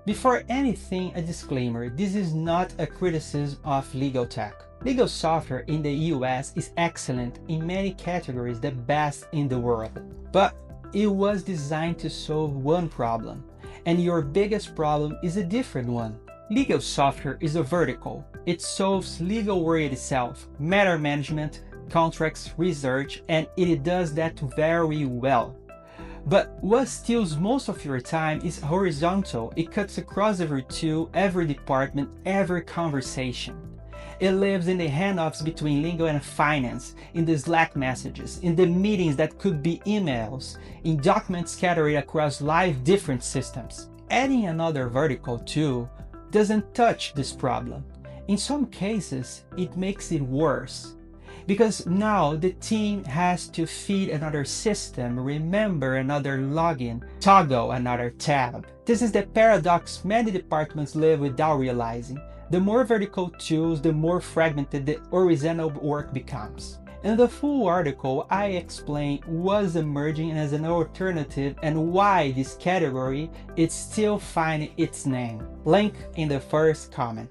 Before anything, a disclaimer, this is not a criticism of legal tech. Legal software in the US is excellent in many categories, the best in the world. But it was designed to solve one problem, and your biggest problem is a different one. Legal software is a vertical. It solves legal work itself, matter management, contracts, research, and it does that very well. But what steals most of your time is horizontal. It cuts across every tool, every department, every conversation. It lives in the handoffs between legal and finance, in the Slack messages, in the meetings that could be emails, in documents scattered across live different systems. Adding another vertical tool doesn't touch this problem. In some cases, it makes it worse. Because now the team has to feed another system, remember another login, toggle another tab. This is the paradox many departments live without realizing. The more vertical tools, the more fragmented the horizontal work becomes. In the full article, I explain what's emerging as an alternative and why this category is still finding its name. Link in the first comment.